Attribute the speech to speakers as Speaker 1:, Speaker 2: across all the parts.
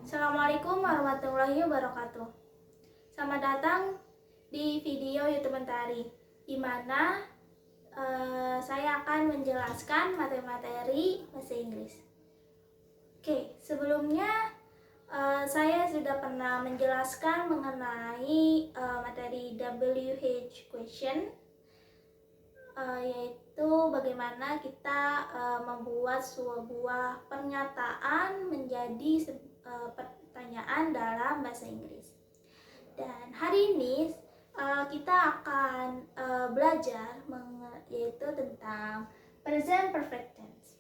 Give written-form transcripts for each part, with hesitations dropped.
Speaker 1: Assalamualaikum warahmatullahi wabarakatuh. Selamat datang di video YouTube Mentari, di mana saya akan menjelaskan materi bahasa Inggris. Oke, sebelumnya saya sudah pernah menjelaskan mengenai materi WH question, yaitu bagaimana kita membuat sebuah pernyataan menjadi pertanyaan dalam bahasa Inggris. Dan hari ini kita akan belajar yaitu tentang present perfect tense.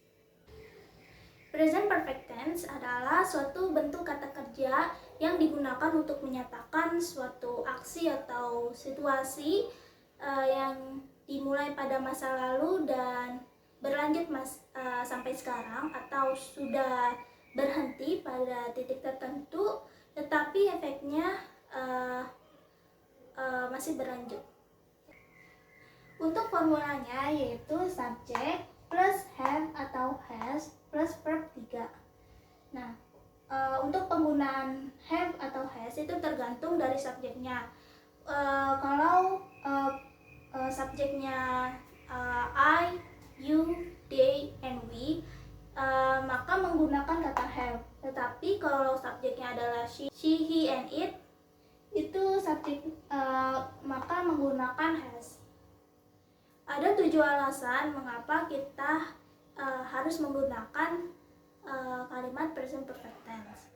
Speaker 1: Present perfect tense adalah suatu bentuk kata kerja yang digunakan untuk menyatakan suatu aksi atau situasi yang dimulai pada masa lalu dan berlanjut sampai sekarang, atau sudah berhenti pada titik tertentu tetapi efeknya masih berlanjut. Untuk formulanya yaitu subject plus have atau has plus verb 3. Nah, untuk penggunaan have atau has itu tergantung dari subjeknya. Kalau subjeknya I, you, they, and we, maka menggunakan kata have. Tetapi kalau subjeknya adalah she, he, and it, itu subjek maka menggunakan has. Ada 7 alasan mengapa kita harus menggunakan kalimat present perfect tense.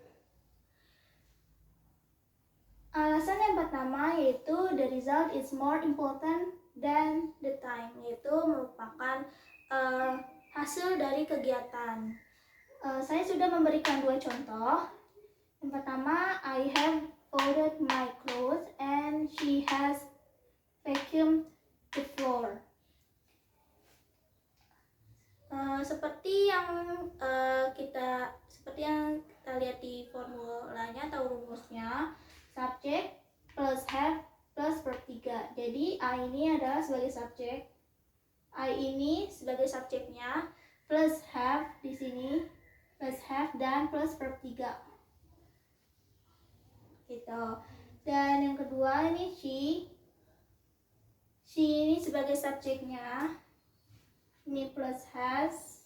Speaker 1: Alasan yang pertama yaitu the result is more important than the time, yaitu merupakan hasil dari kegiatan. Saya sudah memberikan 2 contoh. Yang pertama, I have folded my clothes and she has vacuumed the floor. Seperti yang kita lihat di formulanya atau rumusnya, subject plus have plus verb 3. Jadi I ini adalah sebagai subjek, I ini sebagai subjeknya, plus have di sini, plus have dan plus verb 3. Gitu. Dan yang kedua ini she ini sebagai subjeknya, ini plus has,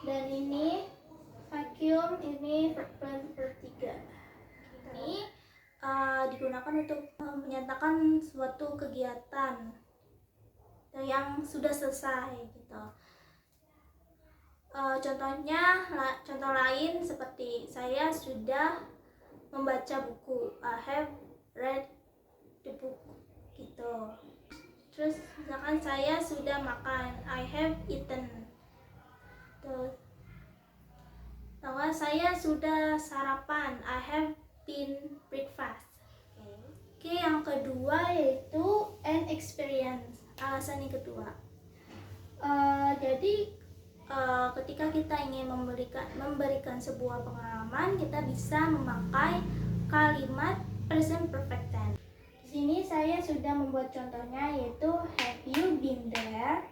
Speaker 1: dan ini vacuum, ini verb 3. Ini digunakan untuk menyatakan suatu kegiatan yang sudah selesai gitu. Contoh lain seperti saya sudah membaca buku, I have read the book gitu. Terus misalkan saya sudah makan, I have eaten. Terus saya sudah sarapan, I have been breakfast. Oke, yang kedua yaitu an experience. Alasan yang kedua. Jadi ketika kita ingin memberikan sebuah pengalaman, kita bisa memakai kalimat present perfect tense. Di sini saya sudah membuat contohnya yaitu have you been there?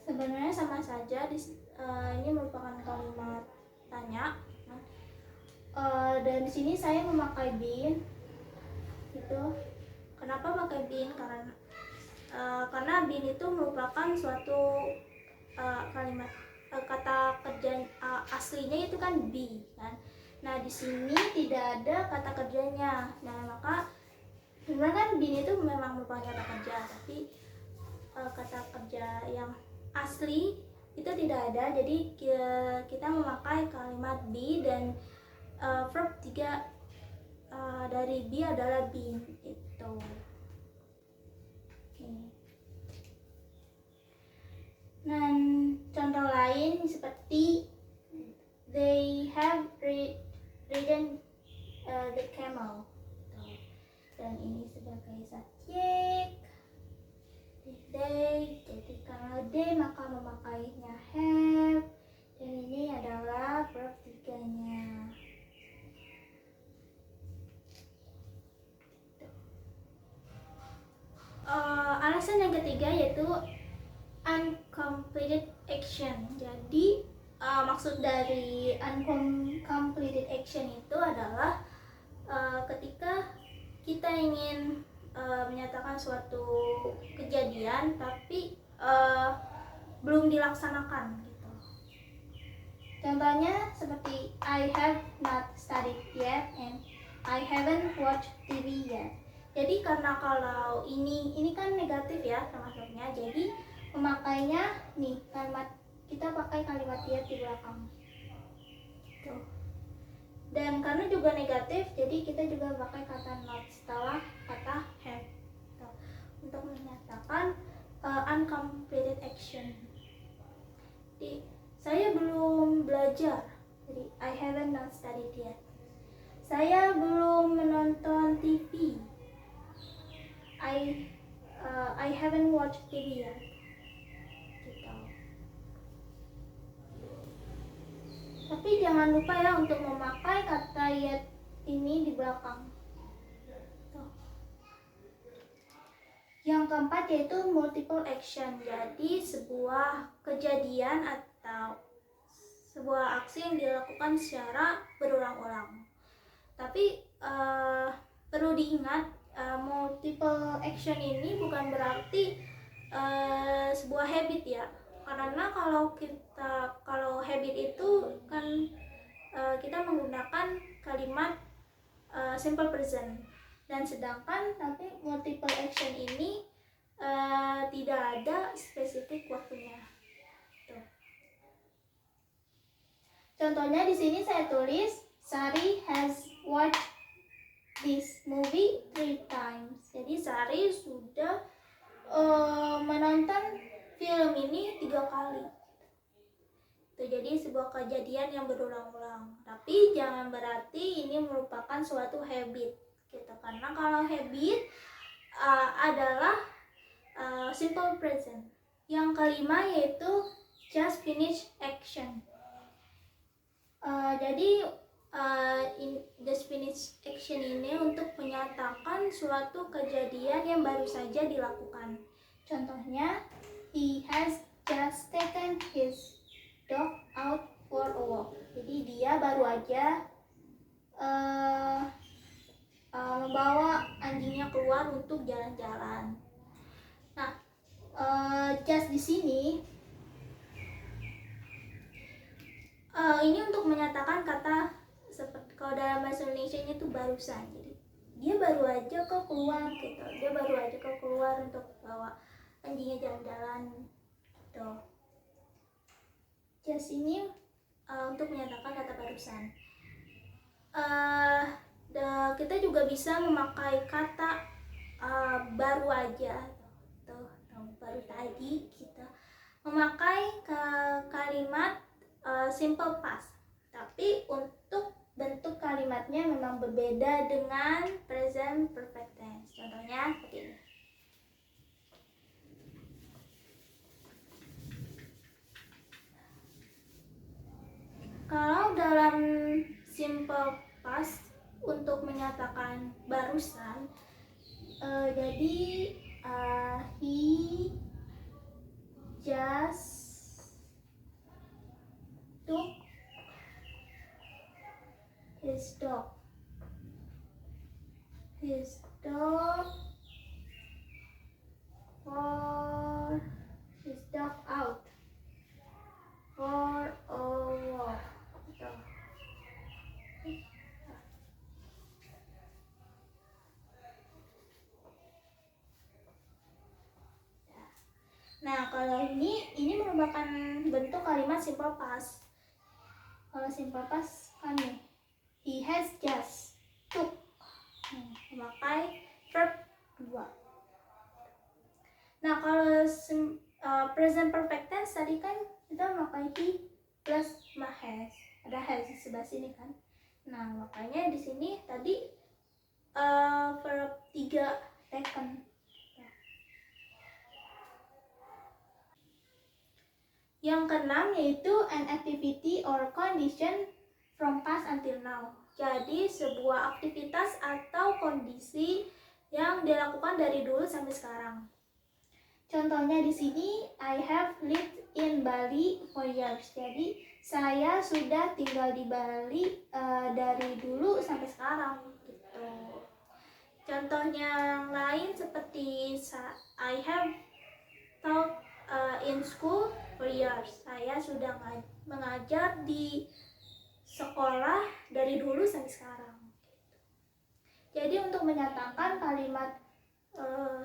Speaker 1: Sebenarnya sama saja. Ini merupakan kalimat tanya. Dan di sini saya memakai been. Gitu. Kenapa pakai been? Karena been itu merupakan suatu kalimat kata kerja aslinya itu kan be kan. Nah, di sini tidak ada kata kerjanya. Nah, maka sebenarnya kan been itu memang merupakan kata kerja, tapi kata kerja yang asli itu tidak ada. Jadi kita memakai kalimat be dan verb 3 dari be adalah been itu. Dan contoh lain seperti they have ridden the camel. Dan ini sebagai subjek. They, jadi kalau they maka memakainya have, dan ini adalah verb 3-nya. Alasan yang ketiga yaitu uncompleted action. Jadi maksud dari uncompleted action itu adalah ketika kita ingin menyatakan suatu kejadian tapi belum dilaksanakan gitu. Contohnya seperti I have not studied yet and I haven't watched TV yet. Jadi karena kalau ini kan negatif ya termasuknya, jadi memakainya nih kalimat, kita pakai kalimat yet di belakang. Tuh. Dan karena juga negatif, jadi kita juga pakai kata not setelah kata have. Tuh. Untuk menyatakan uncompleted action. Saya belum belajar, jadi I haven't not studied yet. Saya belum menonton TV. I haven't watched TV yet. Gitu. Tapi jangan lupa ya untuk memakai kata yet ini di belakang. Tuh. Yang keempat yaitu multiple action. Jadi sebuah kejadian atau sebuah aksi yang dilakukan secara berulang-ulang. Tapi perlu diingat, multiple action ini bukan berarti sebuah habit ya. Karena kalau habit itu kan kita menggunakan kalimat simple present. Dan sedangkan tapi multiple action ini tidak ada spesifik waktunya. Tuh. Contohnya di sini saya tulis Sari has watched this movie 3 times. Jadi Sari sudah menonton film ini 3 kali. Itu jadi sebuah kejadian yang berulang-ulang. Tapi jangan berarti ini merupakan suatu habit. Gitu. Karena kalau habit adalah simple present. Yang kelima yaitu just finish action. Jadi just finish action ini untuk menyatakan suatu kejadian yang baru saja dilakukan. Contohnya, he has just taken his dog out for a walk. Jadi dia baru aja membawa anjingnya keluar untuk jalan-jalan. Nah, just di sini ini untuk menyatakan kata seperti kalau dalam bahasa Indonesia-nya itu barusan. Jadi dia baru aja kok keluar gitu. Dia baru aja kok keluar untuk bawa anjingnya jalan-jalan gitu. Just ini untuk menyatakan kata barusan. Kita juga bisa memakai kata baru aja tuh, baru tadi kita memakai kalimat simple past, tapi untuk bentuk kalimatnya memang berbeda dengan present perfect tense. Contohnya seperti ini. Kalau dalam simple past untuk menyatakan barusan, jadi he just took his dog out for a walk. Nah, kalau ini merupakan bentuk kalimat simple past. Kalau simple past kan nih, he has just took, memakai verb 2. Nah, kalau present perfect tense tadi kan kita memakai he plus has. Ada has di sebelah sini kan. Nah, makanya di sini tadi verb 3 taken. Yang keenam yaitu an activity or condition from past until now. Jadi sebuah aktivitas atau kondisi yang dilakukan dari dulu sampai sekarang. Contohnya di sini, I have lived in Bali for years. Jadi saya sudah tinggal di Bali dari dulu sampai sekarang gitu. Contohnya yang lain seperti I have taught in school for years. Saya sudah mengajar di sekolah dari dulu sampai sekarang. Jadi untuk menyatakan kalimat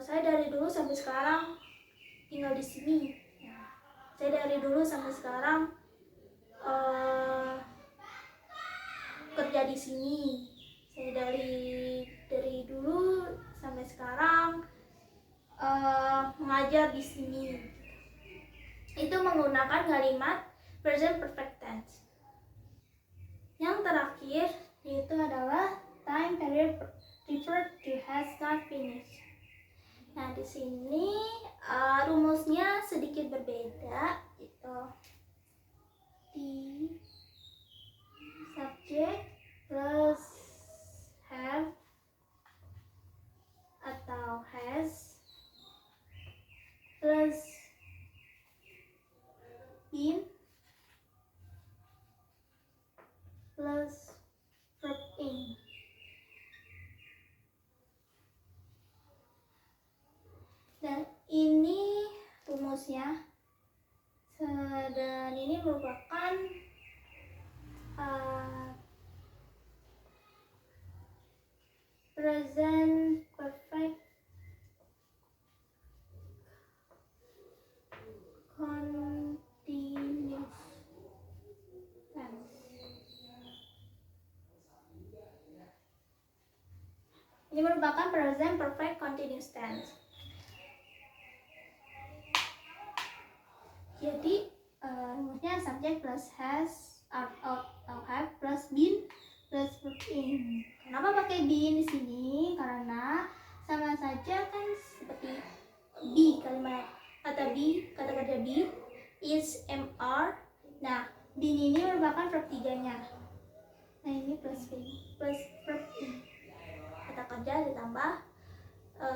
Speaker 1: saya dari dulu sampai sekarang tinggal di sini. Saya dari dulu sampai sekarang kerja di sini. Saya dari dulu sampai sekarang mengajar di sini. Itu menggunakan kalimat present perfect tense. Yang terakhir yaitu adalah time period referred to has not finished. Nah, di sini rumusnya sedikit berbeda, itu di subject plus have atau has plus been plus verb in. Dan ini rumusnya, dan ini merupakan present perfect continuous tense. Ini merupakan present perfect continuous tense. Jadi rumusnya subject plus has atau have plus been plus verb in. Kenapa pakai been di sini? Karena sama saja kan seperti be, kalimat kata be, kata kerja be is mr. Nah, been ini merupakan verb 3-nya. Nah, ini plus been plus verb in. Kata kerja ditambah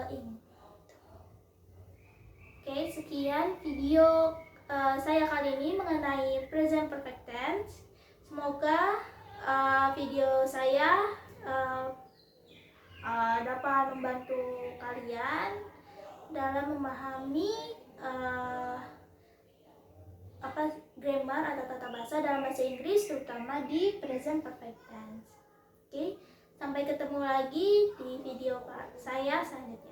Speaker 1: in. Oke, sekian video saya kali ini mengenai present perfect tense. Semoga video saya dapat membantu kalian dalam memahami grammar atau tata bahasa dalam bahasa Inggris, terutama di present perfect tense. Oke, sampai ketemu lagi di video saya selanjutnya.